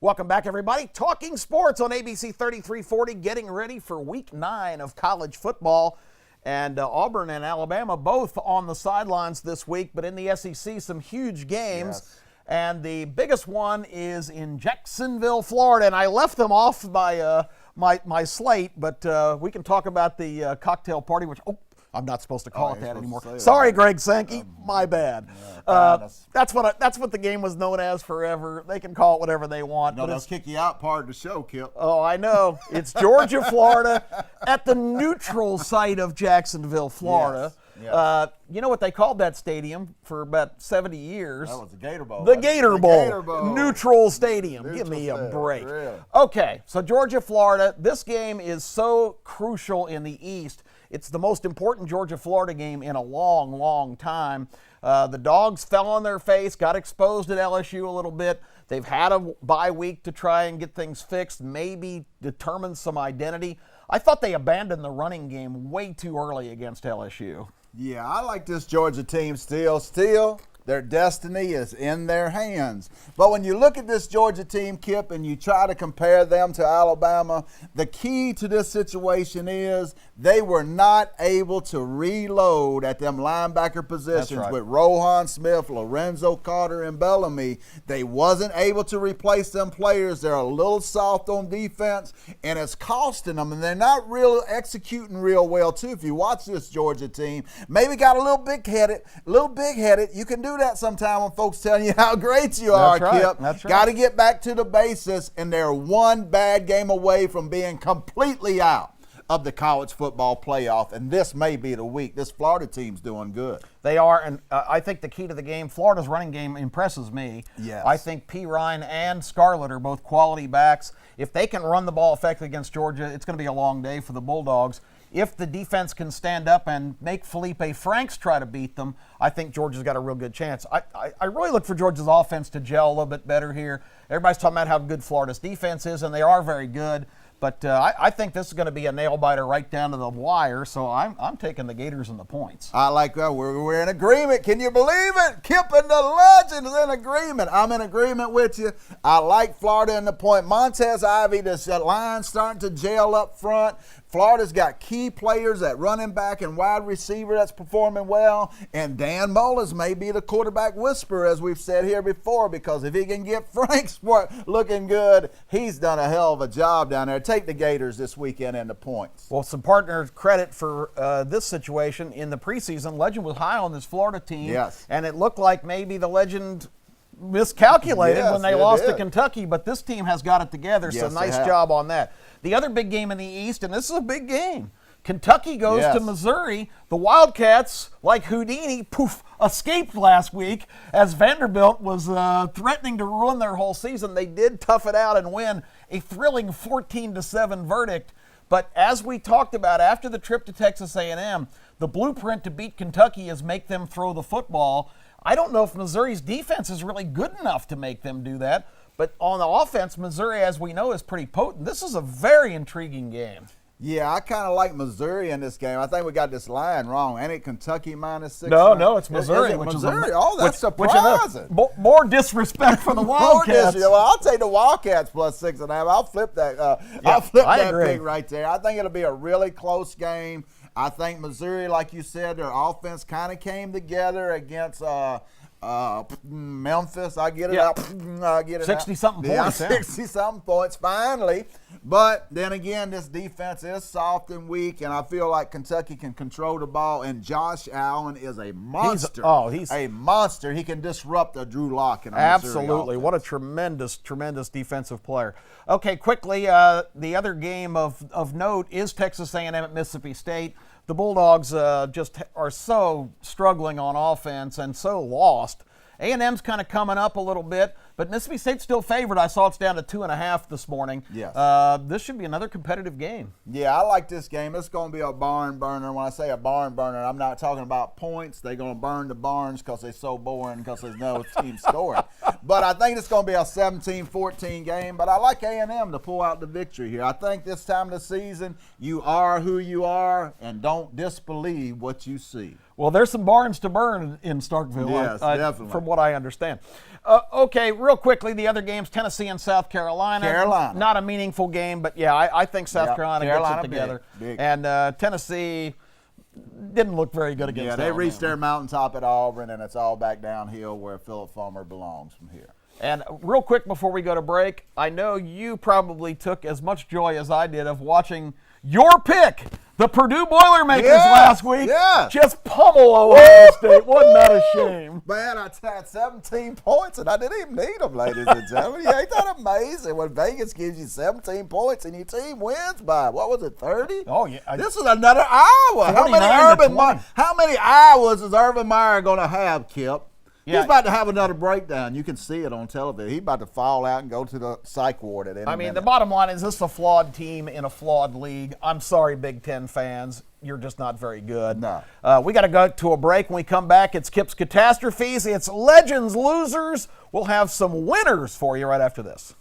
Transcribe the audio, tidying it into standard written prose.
Welcome back, everybody. Talking sports on ABC 3340, getting ready for week 9 of college football. And Auburn and Alabama both on the sidelines this week, but in the SEC, some huge games. Yes. And the biggest one is in Jacksonville, Florida. And I left them off by my slate, but we can talk about the cocktail party, which, I'm not supposed to call it that anymore. Sorry, Greg Sankey, my bad. That's what the game was known as forever. They can call it whatever they want. No, they'll kick you out part of the show, Kip. Oh, I know. It's Georgia, Florida, at the neutral site of Jacksonville, Florida. Yes. You know what they called that stadium for about 70 years? That was the Gator Bowl. The Gator Bowl. Gator Bowl. Neutral stadium. Neutral Give me a stadium, break. really. Okay, so Georgia, Florida. This game is so crucial in the East. It's the most important Georgia-Florida game in a long, long time. The Dogs fell on their face, got exposed at LSU a little bit. They've had a bye week to try and get things fixed, maybe determine some identity. I thought they abandoned the running game way too early against LSU. Yeah, I like this Georgia team still. Their destiny is in their hands. But when you look at this Georgia team, Kip, and you try to compare them to Alabama, the key to this situation is they were not able to reload at them linebacker positions with Rohan Smith, Lorenzo Carter, and Bellamy. They wasn't able to replace them players. They're a little soft on defense, and it's costing them. And they're not really executing real well, too. If you watch this Georgia team, maybe got a little big-headed. You can do that sometime when folks telling you how great you are, Kip. That's right. Got to get back to the basis, and they're one bad game away from being completely out of the college football playoff, and this may be the week. This Florida team's doing good. They are, and I think the key to the game, Florida's running game impresses me. Yes. I think P. Ryan and Scarlett are both quality backs. If they can run the ball effectively against Georgia, it's going to be a long day for the Bulldogs. If the defense can stand up and make Felipe Franks try to beat them, I think Georgia's got a real good chance. I really look for Georgia's offense to gel a little bit better here. Everybody's talking about how good Florida's defense is, and they are very good. But I think this is going to be a nail-biter right down to the wire, so I'm taking the Gators and the points. I like that. We're in agreement. Can you believe it? Kip and the Legend is in agreement. I'm in agreement with you. I like Florida in the point. Montez Ivy, this line starting to gel up front. Florida's got key players at running back and wide receiver that's performing well. And Dan Mullins may be the quarterback whisperer, as we've said here before, because if he can get Franks looking good, he's done a hell of a job down there. Take the Gators this weekend in the points. Well, some partner credit for this situation. In the preseason, Legend was high on this Florida team. Yes. And it looked like maybe the Legend miscalculated when they lost to Kentucky, but this team has got it together, so nice job on that. The other big game in the East, and this is a big game, Kentucky goes to Missouri. The Wildcats, like Houdini, escaped last week as Vanderbilt was threatening to ruin their whole season. They did tough it out and win a thrilling 14-7 verdict. But as we talked about after the trip to Texas A&M, the blueprint to beat Kentucky is make them throw the football. I don't know if Missouri's defense is really good enough to make them do that. But on the offense, Missouri, as we know, is pretty potent. This is a very intriguing game. Yeah, I kind of like Missouri in this game. I think we got this line wrong. Ain't it Kentucky -6? No, it's Missouri. Is it Missouri? That's surprising. More disrespect for the Wildcats. Well, I'll take the Wildcats +6.5. I'll flip that. I'll flip that pick right there. I think it'll be a really close game. I think Missouri, like you said, their offense kind of came together against Memphis. I get it out. I get it 60-something points. 60-something points, finally. But then again, this defense is soft and weak, and I feel like Kentucky can control the ball, and Josh Allen is a monster. He's a monster. He can disrupt a Drew Lock. Absolutely. What a tremendous defensive player. Okay, quickly, the other game of note is Texas A&M at Mississippi State. The Bulldogs just are so struggling on offense and so lost. A&M's kind of coming up a little bit, but Mississippi State's still favored. I saw it's down to 2.5 this morning. Yes. This should be another competitive game. Yeah, I like this game. It's going to be a barn burner. When I say a barn burner, I'm not talking about points. They're going to burn the barns because they're so boring because there's no team scoring. But I think it's going to be a 17-14 game. But I like A&M to pull out the victory here. I think this time of the season, you are who you are, and don't disbelieve what you see. Well, there's some barns to burn in Starkville, Yes, definitely. from what I understand. Okay, real quickly, the other games, Tennessee and South Carolina. Not a meaningful game, but yeah, I think South Carolina gets it together. Big. And Tennessee didn't look very good against They Alabama. reached their mountaintop at Auburn, and it's all back downhill where Philip Fulmer belongs from here. And real quick before we go to break, I know you probably took as much joy as I did of watching your pick, the Purdue Boilermakers, last week. Just pummel Ohio State. Wasn't that a shame? Man, I had 17 points, and I didn't even need them, ladies and gentlemen. Ain't that amazing when Vegas gives you 17 points and your team wins by, what was it, 30? Oh, yeah. This is another Iowa. How many Iowas is Urban Meyer going to have, Kip? He's about to have another breakdown. You can see it on television. He's about to fall out and go to the psych ward at any minute. The bottom line is this is a flawed team in a flawed league. I'm sorry, Big Ten fans. You're just not very good. No. We got to go to a break. When we come back, it's Kip's Catastrophes. It's Legends Losers. We'll have some winners for you right after this.